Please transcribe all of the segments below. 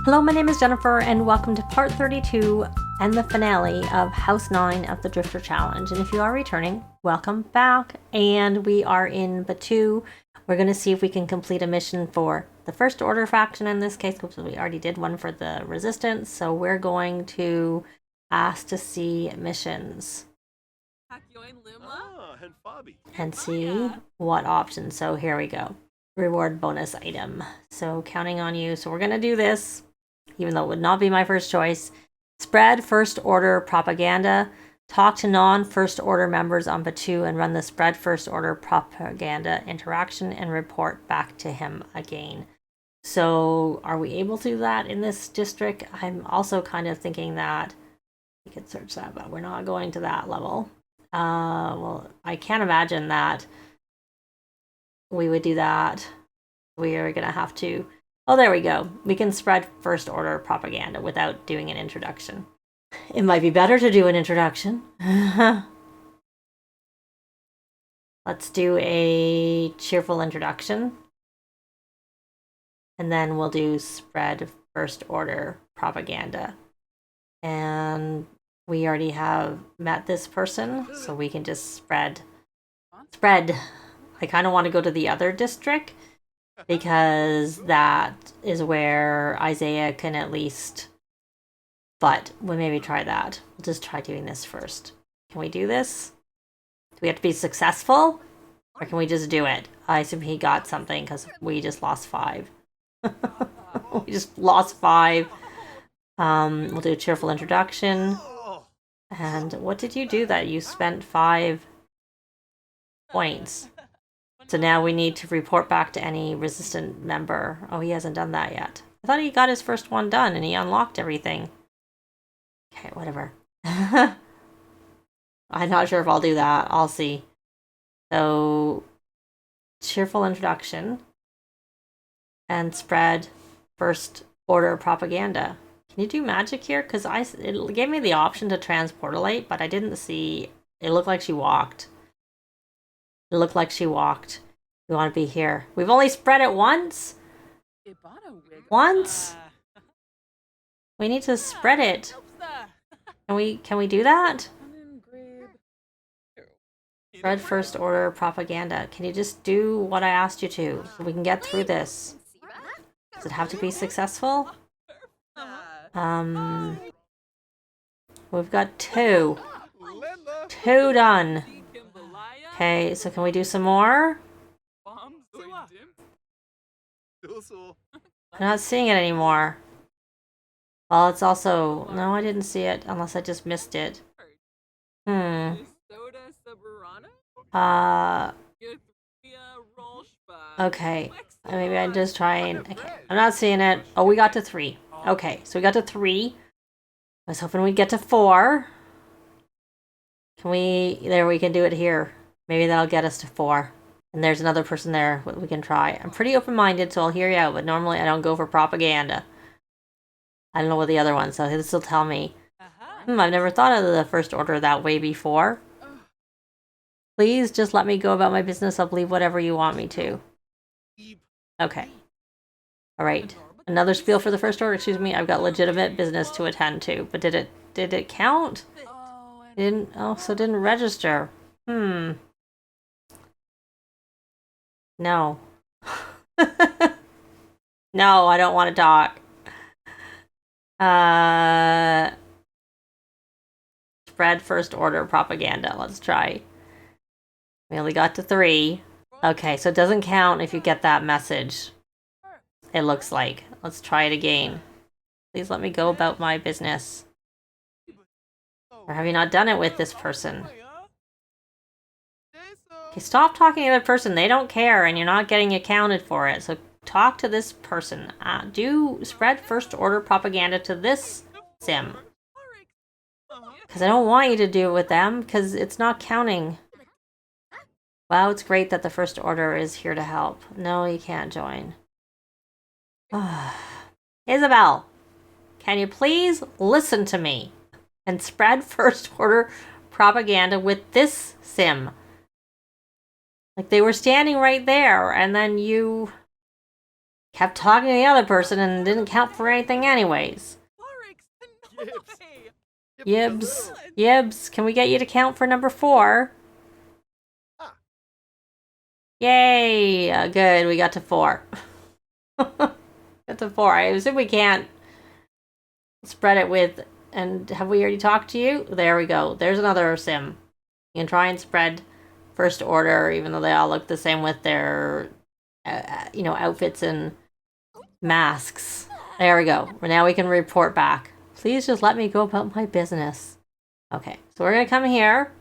Hello, my name is Jennifer, and welcome to part 32 and the finale of House 9 of the Drifter Challenge. And if you are returning, welcome back. And we are in Batuu. We're going to see if we can complete a mission for the First Order faction in this case, because we already did one for the Resistance. So we're going to ask to see missions and see what options. So here we go. Reward bonus item. So counting on you. So we're going to do this, even though it would not be my first choice. Spread First Order propaganda. Talk to non-First Order members on Batuu and run the Spread First Order propaganda interaction and report back to him again. So are we able to do that in this district? I'm also kind of thinking that we could search that, but we're not going to that level. Well, I can't imagine that we would do that. We are going to have to... Oh, there we go. We can spread First Order propaganda without doing an introduction. It might be better to do an introduction. Let's do a cheerful introduction. And then we'll do spread First Order propaganda. And we already have met this person, so we can just spread. I kind of want to go to the other district, because that is where Isaiah can at least... But we'll maybe try that. We'll just try doing this first. Can we do this? Do we have to be successful? Or can we just do it? I assume he got something because we just lost 5. We just lost 5. We'll do a cheerful introduction. And what did you do that you spent 5 points? So now we need to report back to any resistant member. Oh, he hasn't done that yet. I thought he got his first one done and he unlocked everything. Okay, whatever. I'm not sure if I'll do that. I'll see. So, cheerful introduction. And spread First Order propaganda. Can you do magic here? Because it gave me the option to transportalate, but I didn't see... It looked like she walked. It looked like she walked. We want to be here. We've only spread it once? Once? We need to spread it. Can we do that? Spread First Order propaganda. Can you just do what I asked you to so we can get through this? Does it have to be successful? We've got 2. 2 done. Okay, so can we do some more? I'm not seeing it anymore. Well, it's also... No, I didn't see it, unless I just missed it. Okay. Maybe I'm just trying... Okay, I'm not seeing it. Oh, we got to 3. Okay, so we got to 3. I was hoping we'd get to 4. Can we... There, we can do it here. Maybe that'll get us to 4. And there's another person there we can try. I'm pretty open-minded, so I'll hear you out, but normally I don't go for propaganda. I don't know what the other one, so this will tell me. I've never thought of the First Order that way before. Please just let me go about my business. I'll believe whatever you want me to. Okay. Alright. Another spiel for the First Order. Excuse me, I've got legitimate business to attend to. But did it count? It didn't... Oh, so it didn't register. No. No, I don't want to talk. Spread First Order propaganda. Let's try. We only got to 3. Okay, so it doesn't count if you get that message. It looks like. Let's try it again. Please let me go about my business. Or have you not done it with this person? Okay, stop talking to the other person. They don't care and you're not getting accounted for it. So talk to this person. Do spread First Order propaganda to this sim. Because I don't want you to do it with them because it's not counting. Wow, it's great that the First Order is here to help. No, you can't join. Isobel, can you please listen to me and spread First Order propaganda with this sim? Like, they were standing right there, and then you kept talking to the other person and didn't count for anything anyways. Yibs. Yibs, can we get you to count for number 4? Yay! Good, we got to 4. Got to 4. I assume we can't spread it with... And have we already talked to you? There we go. There's another sim. You can try and spread first order, even though they all look the same with their, outfits and masks. There we go. Now we can report back. Please just let me go about my business. Okay, so we're going to come here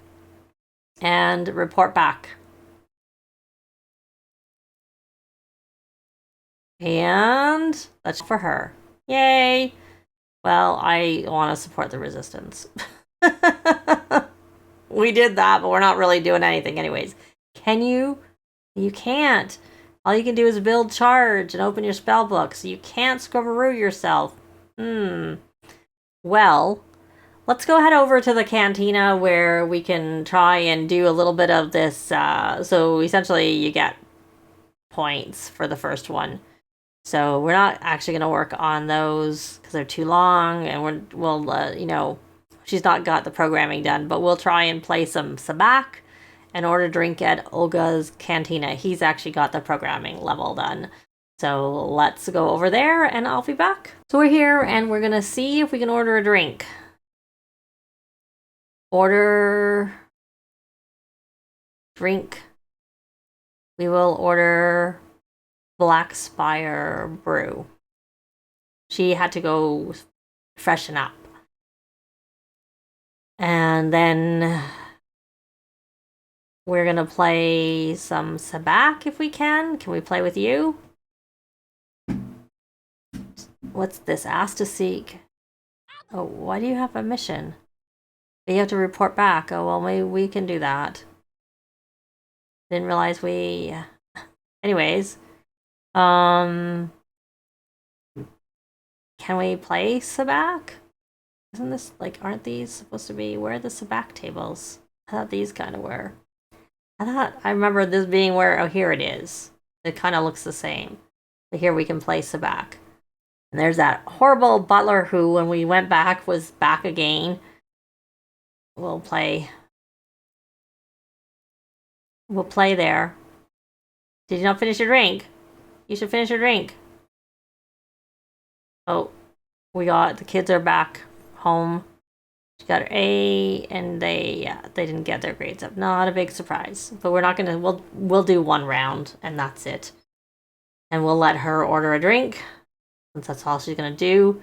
and report back. And that's for her. Yay! Well, I want to support the resistance. We did that, but we're not really doing anything anyways. Can you? You can't. All you can do is build charge and open your spell book, so you can't scrubberoo yourself. Well, let's go head over to the cantina where we can try and do a little bit of this. So essentially you get points for the first one. So we're not actually going to work on those because they're too long, and we'll she's not got the programming done, but we'll try and play some sabacc and order drink at Olga's cantina. He's actually got the programming level done. So let's go over there and I'll be back. So we're here and we're going to see if we can order a drink. Order drink. We will order Black Spire brew. She had to go freshen up. And then we're gonna play some sabacc if we can. Can we play with you? What's this? Ask to seek. Oh, why do you have a mission? You have to report back. Oh, well, maybe we can do that. Didn't realize we... Anyways. Can we play sabacc? Isn't this, aren't these supposed to be... Where are the sabacc tables? I thought these kind of were. I remember this being where... Oh, here it is. It kind of looks the same. But here we can play sabacc. And there's that horrible butler who, when we went back, was back again. We'll play there. Did you not finish your drink? You should finish your drink. Oh, the kids are back home. She got her A, and they didn't get their grades up. Not a big surprise. But we're not gonna, we'll do one round, and that's it. And we'll let her order a drink, since that's all she's gonna do.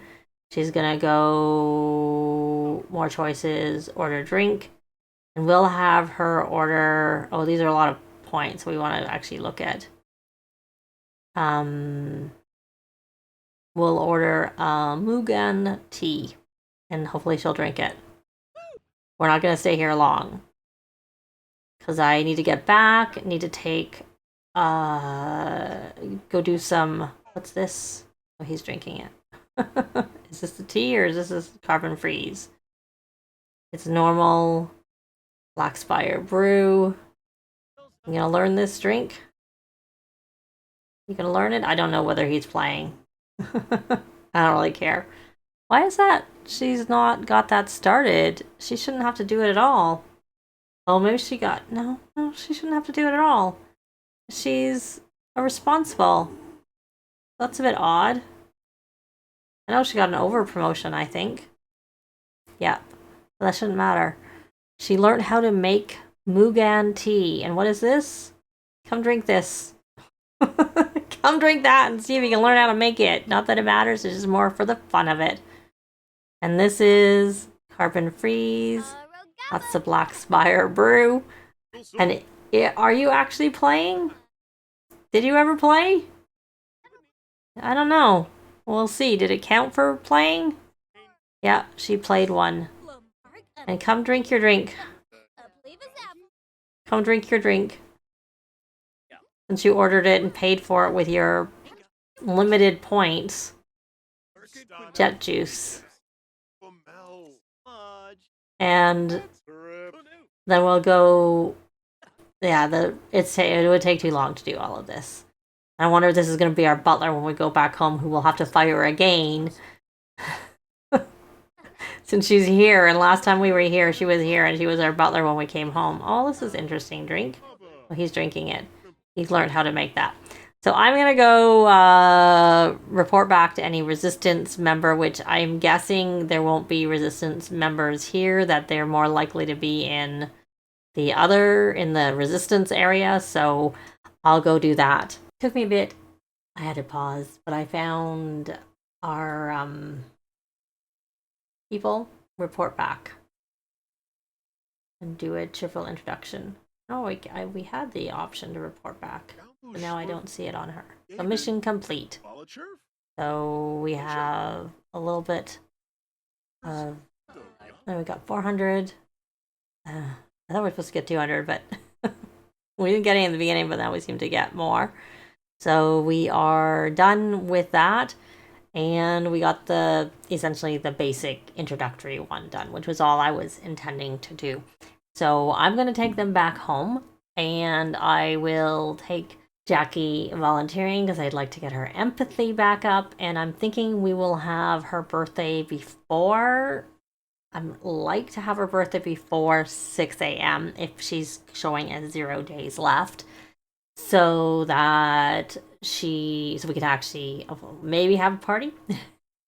She's gonna go more choices, order a drink, and we'll have her order... Oh, these are a lot of points we want to actually look at. We'll order Mugan tea, and hopefully she'll drink it. We're not gonna stay here long, because I need to get back, need to take, go do some... What's this? Oh, he's drinking it. Is this the tea or is this a carbon freeze? It's normal Black Spire brew. You gonna learn this drink? You gonna learn it? I don't know whether he's playing. I don't really care. Why is that? She's not got that started. She shouldn't have to do it at all. Oh, maybe she got... No, she shouldn't have to do it at all. She's irresponsible. That's a bit odd. I know she got an over promotion, I think. Yeah, but that shouldn't matter. She learned how to make Mugan tea. And what is this? Come drink this. Come drink that and see if you can learn how to make it. Not that it matters, it's just more for the fun of it. And this is carbon freeze. That's the Black Spire brew. And are you actually playing? Did you ever play? I don't know. We'll see. Did it count for playing? Yeah, she played one. And come drink your drink. Come drink your drink. Since you ordered it and paid for it with your limited points. Jet juice. And then we'll go... Yeah, it would take too long to do all of this. I wonder if this is going to be our butler when we go back home, who will have to fight her again. Since she's here, and last time we were here, she was here, and she was our butler when we came home. Oh, this is interesting. Drink? Well, he's drinking it. He's learned how to make that. So I'm going to go report back to any resistance member, which I'm guessing there won't be resistance members here, that they're more likely to be in the resistance area. So I'll go do that. Took me a bit. I had to pause, but I found our people report back and do a cheerful introduction. Oh, we had the option to report back, but now I don't see it on her. So mission complete. So we have a little bit of. Then we got 400. I thought we were supposed to get 200, but we didn't get any in the beginning, but now we seem to get more. So we are done with that. And we got essentially the basic introductory one done, which was all I was intending to do. So I'm going to take them back home, and I will take Jackie volunteering because I'd like to get her empathy back up. And I'm thinking we will have her birthday before. I'd like to have her birthday before 6 a.m. if she's showing as 0 days left. So that we could actually maybe have a party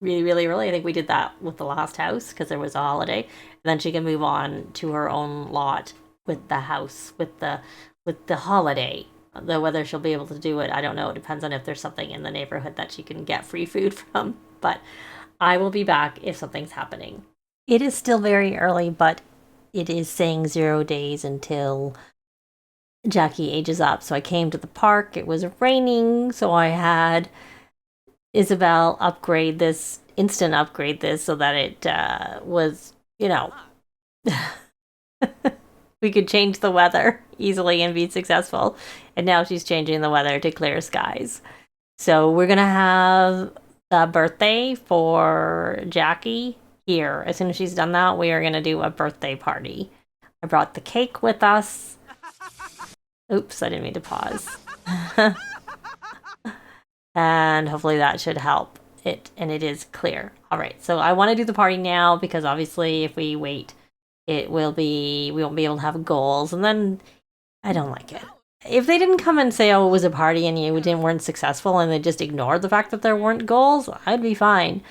really, really early. I think we did that with the last house because there was a holiday. And then she can move on to her own lot with the house, with the holiday. Though whether she'll be able to do it, I don't know. It depends on if there's something in the neighborhood that she can get free food from. But I will be back if something's happening. It is still very early, but it is saying 0 days until Jackie ages up. So I came to the park. It was raining, so I had Isobel instant upgrade this so that it was, we could change the weather easily and be successful. And now she's changing the weather to clear skies. So we're going to have a birthday for Jackie here. As soon as she's done that, we are going to do a birthday party. I brought the cake with us. Oops, I didn't mean to pause. And hopefully that should help it, and it is clear. All right, so I want to do the party now because obviously if we wait, we won't be able to have goals, and then I don't like it. If they didn't come and say, oh, it was a party and you weren't successful, and they just ignored the fact that there weren't goals, I'd be fine.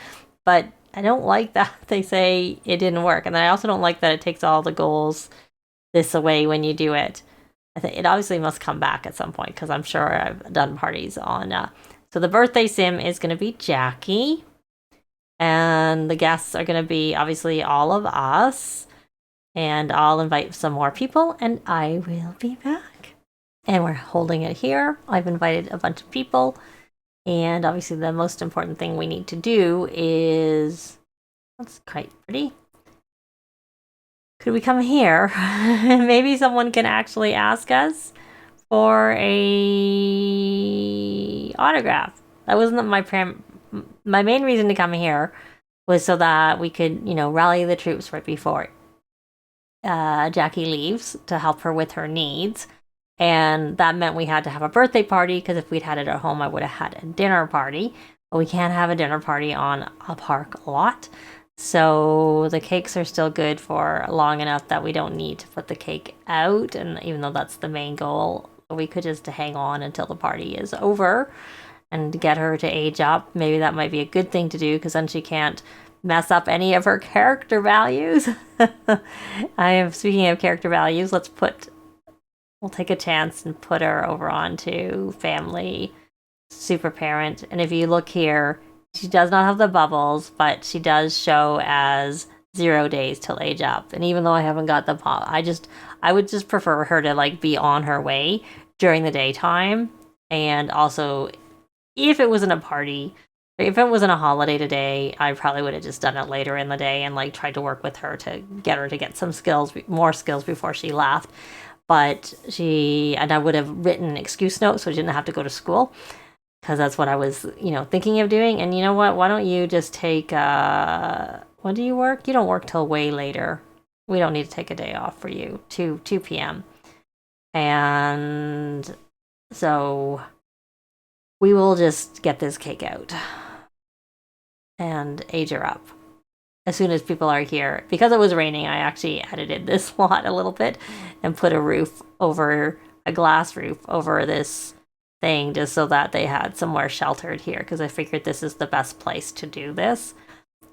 But I don't like that they say it didn't work, and I also don't like that it takes all the goals this away when you do it. I think it obviously must come back at some point because I'm sure I've done parties on. So the birthday sim is going to be Jackie, and the guests are going to be obviously all of us, and I'll invite some more people, and I will be back. And we're holding it here. I've invited a bunch of people, and obviously the most important thing we need to do is, that's quite pretty. Could we come here? Maybe someone can actually ask us for a autograph. That wasn't my main reason to come here was so that we could, rally the troops right before Jackie leaves to help her with her needs. And that meant we had to have a birthday party because if we'd had it at home, I would have had a dinner party. But we can't have a dinner party on a park lot. So the cakes are still good for long enough that we don't need to put the cake out. And even though that's the main goal, we could just hang on until the party is over and get her to age up. Maybe that might be a good thing to do because then she can't mess up any of her character values. Speaking of character values, we'll take a chance and put her over onto family super parent. And if you look here, she does not have the bubbles, but she does show as 0 days till age up. And even though I haven't got the pop, I would just prefer her to be on her way during the daytime. And also, if it wasn't a party, if it wasn't a holiday today, I probably would have just done it later in the day and tried to work with her to get some more skills before she left. But I would have written an excuse note so she didn't have to go to school. Because that's what I was, thinking of doing. And you know what? Why don't you just take, when do you work? You don't work till way later. We don't need to take a day off for you. 2 p.m. And so we will just get this cake out and age her up as soon as people are here. Because it was raining, I actually edited this lot a little bit and put a glass roof over this thing just so that they had somewhere sheltered here, because I figured this is the best place to do this.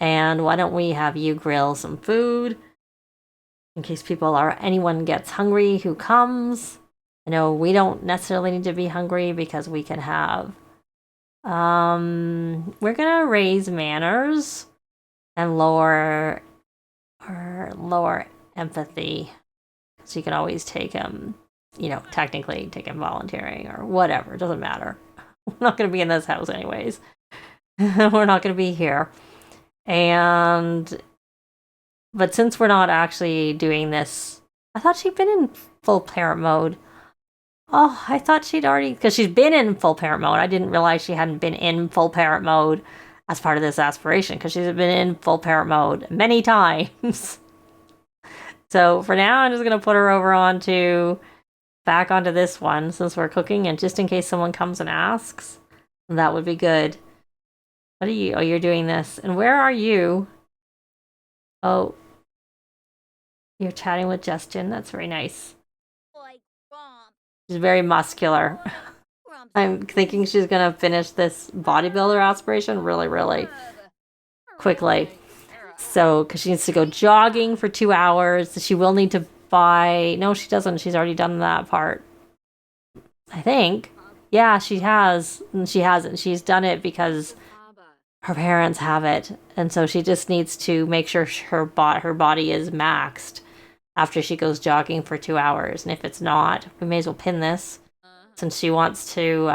And why don't we have you grill some food in case anyone gets hungry who comes. I know we don't necessarily need to be hungry because we can have we're gonna raise manners and lower empathy, so you can always take him, technically take him volunteering or whatever. It doesn't matter. We're not going to be in this house anyways. We're not going to be here. But since we're not actually doing this, I thought she'd been in full parent mode. Oh, I thought she'd already, because she's been in full parent mode. I didn't realize she hadn't been in full parent mode as part of this aspiration, because she's been in full parent mode many times. So for now, I'm just going to put her back onto this one since we're cooking, and just in case someone comes and asks, that would be good. What are you? Oh, you're doing this. And where are you? Oh, you're chatting with Justin. That's very nice. She's very muscular. I'm thinking she's going to finish this bodybuilder aspiration really, really quickly. So, because she needs to go jogging for 2 hours. She will need to buy... No, she doesn't. She's already done that part. I think. Yeah, she has. And she hasn't. She's done it because her parents have it. And so she just needs to make sure her body is maxed after she goes jogging for 2 hours. And if it's not, we may as well pin this since she wants to...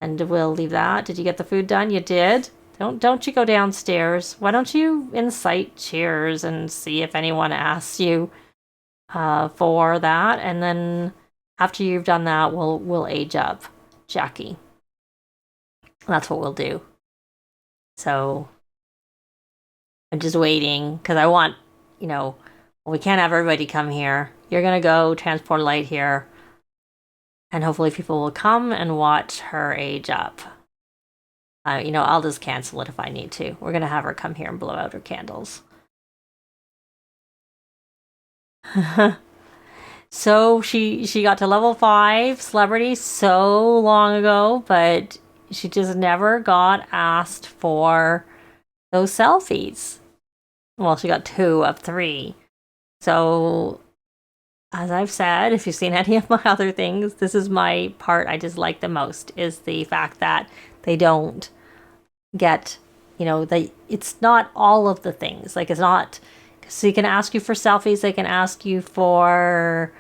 and we'll leave that. Did you get the food done? You did? Don't you go downstairs. Why don't you incite cheers and see if anyone asks you for that, and then after you've done that, we'll age up Jackie. That's what we'll do. So I'm just waiting because I want, we can't have everybody come here. You're gonna go transport light here, and hopefully people will come and watch her age up. I'll just cancel it if I need to. We're going to have her come here and blow out her candles. So she got to level 5 celebrity so long ago, but she just never got asked for those selfies. Well, she got 2 of 3. So, as I've said, if you've seen any of my other things, this is my part I dislike the most, is the fact that they don't get, it's not all of the things. Like, it's not, so they can ask you for selfies, they can ask you for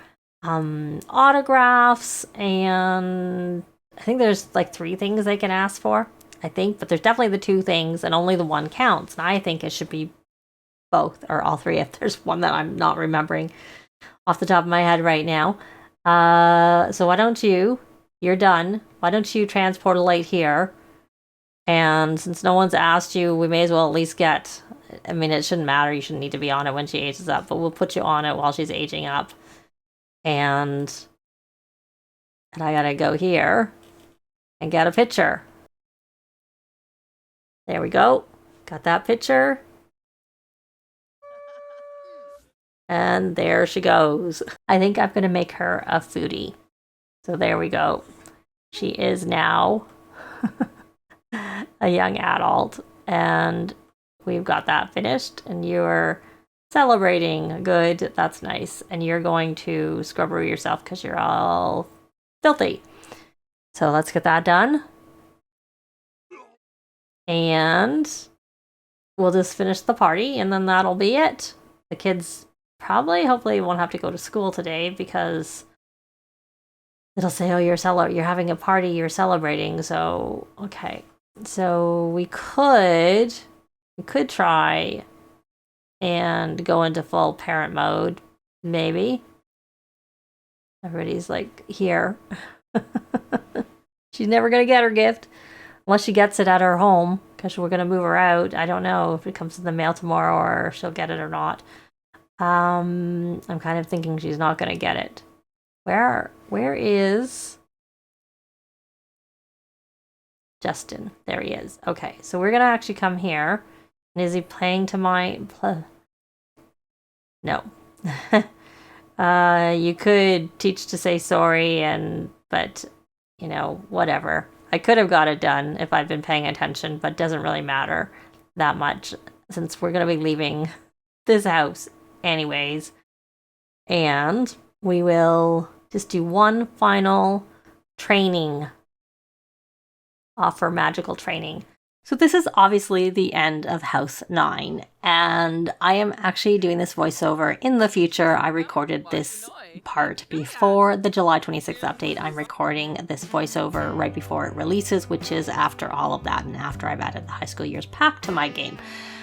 autographs, and I think there's like 3 things they can ask for, I think, but there's definitely the 2 things, and only the one counts. And I think it should be both, or all 3, if there's one that I'm not remembering off the top of my head right now. So why don't you're done, why don't you transport a light here? And since no one's asked you, we may as well at least get... I mean, it shouldn't matter. You shouldn't need to be on it when she ages up, but we'll put you on it while she's aging up. And I gotta go here and get a picture. There we go. Got that picture. And there she goes. I think I'm gonna make her a foodie. So there we go. She is now... a young adult, and we've got that finished, and you're celebrating. Good, that's nice. And you're going to scrubber yourself because you're all filthy. So let's get that done, and we'll just finish the party, and then that'll be it. The kids hopefully won't have to go to school today, because it'll say, oh, you're having a party, you're celebrating. So okay. So we could try and go into full parent mode, maybe. Everybody's like here. She's never gonna get her gift unless she gets it at her home, because we're gonna move her out. I don't know if it comes in the mail tomorrow or she'll get it or not. I'm kind of thinking she's not gonna get it. Where is... Justin. There he is. Okay, so we're gonna actually come here. And is he playing to my... No. You could teach to say sorry, but, you know, whatever. I could have got it done if I'd been paying attention, but doesn't really matter that much since we're going to be leaving this house anyways. And we will just do one final training. Offer magical training. So this is obviously the end of House 9, and I am actually doing this voiceover in the future. I recorded this part before the July 26th update. I'm recording this voiceover right before it releases, which is after all of that and after I've added the high school years pack to my game.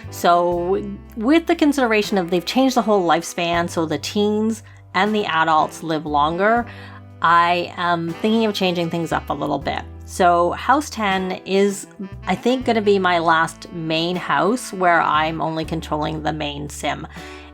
So with the consideration of they've changed the whole lifespan, so the teens and the adults live longer, I am thinking of changing things up a little bit. So House 10 is, I think, going to be my last main house where I'm only controlling the main sim.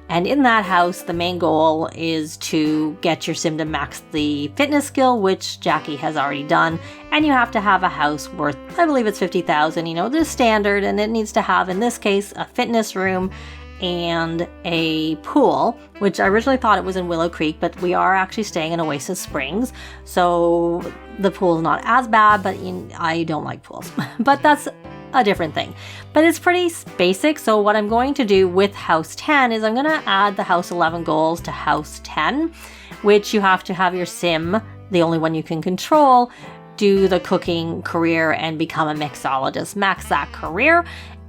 And in that house, the main goal is to get your sim to max the fitness skill, which Jackie has already done. And you have to have a house worth, I believe it's 50,000, you know, the standard. And it needs to have, in this case, a fitness room and a pool, which I originally thought it was in Willow Creek, but we are actually staying in Oasis Springs. So the pool is not as bad, but I don't like pools. But that's a different thing. But it's pretty basic. So what I'm going to do with House 10 is I'm going to add the House 11 goals to House 10, which you have to have your sim, the only one you can control, do the cooking career and become a mixologist, max that career,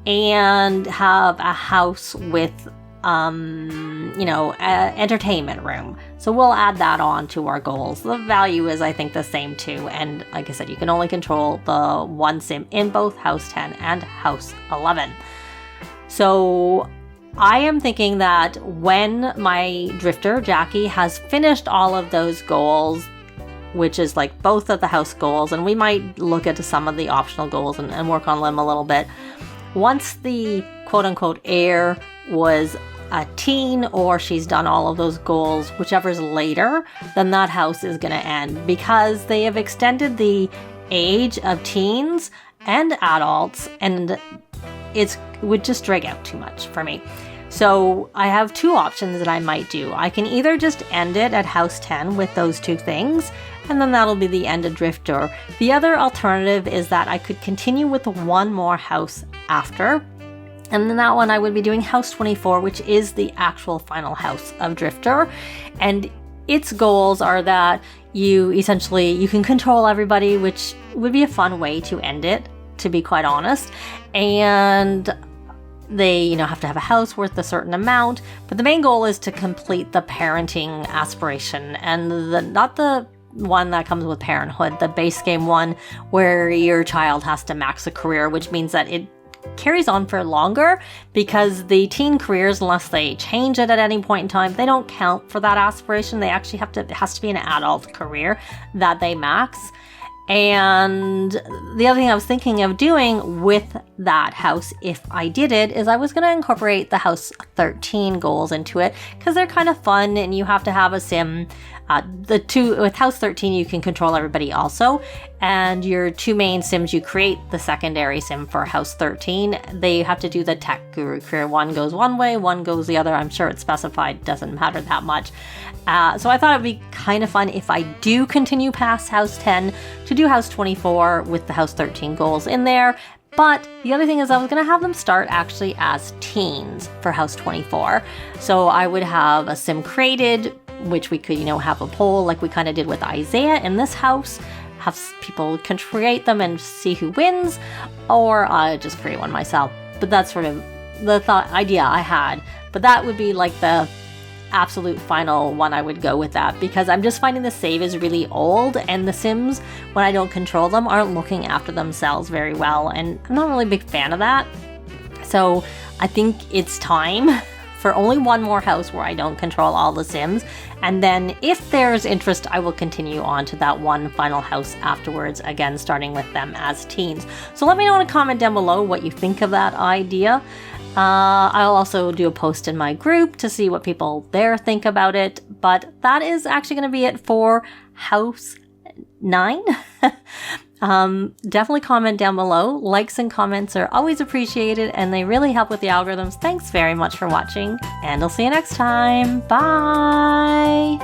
and have a house with, entertainment room. So we'll add that on to our goals. The value is, I think, the same too. And like I said, you can only control the one sim in both House 10 and House 11. So I am thinking that when my drifter, Jackie, has finished all of those goals, which is like both of the house goals, and we might look at some of the optional goals and work on them a little bit. Once the quote-unquote heir was a teen or she's done all of those goals, whichever's later, then that house is going to end because they have extended the age of teens and adults, and it would just drag out too much for me. So I have two options that I might do. I can either just end it at House 10 with those two things, and then that'll be the end of Drifter. The other alternative is that I could continue with one more house after, and then that one I would be doing House 24, which is the actual final house of Drifter. And its goals are that you can control everybody, which would be a fun way to end it, to be quite honest. And they, have to have a house worth a certain amount, but the main goal is to complete the parenting aspiration, and not the one that comes with parenthood, the base game one where your child has to max a career, which means that it carries on for longer because the teen careers, unless they change it at any point in time, they don't count for that aspiration. They actually it has to be an adult career that they max. And the other thing I was thinking of doing with that house, if I did it, is I was going to incorporate the House 13 goals into it because they're kind of fun and you have to have a sim. With House 13, you can control everybody also. And your two main sims, you create the secondary sim for House 13. They have to do the tech guru career. One goes one way, one goes the other. I'm sure it's specified, doesn't matter that much. So I thought it'd be kind of fun if I do continue past House 10 to do House 24 with the House 13 goals in there. But the other thing is I was going to have them start actually as teens for House 24. So I would have a sim created, which we could, have a poll like we kind of did with Isaiah in this house. Have people can create them and see who wins, or I just create one myself. But that's sort of the idea I had. But that would be like the absolute final one I would go with that, because I'm just finding the save is really old and the Sims, when I don't control them, aren't looking after themselves very well, and I'm not really a big fan of that. So I think it's time for only one more house where I don't control all the Sims, and then if there's interest, I will continue on to that one final house afterwards, again starting with them as teens. So let me know in a comment down below what you think of that idea. I'll also do a post in my group to see what people there think about it, but that is actually going to be it for House 9. Definitely comment down below. Likes and comments are always appreciated and they really help with the algorithms. Thanks very much for watching, and I'll see you next time. Bye!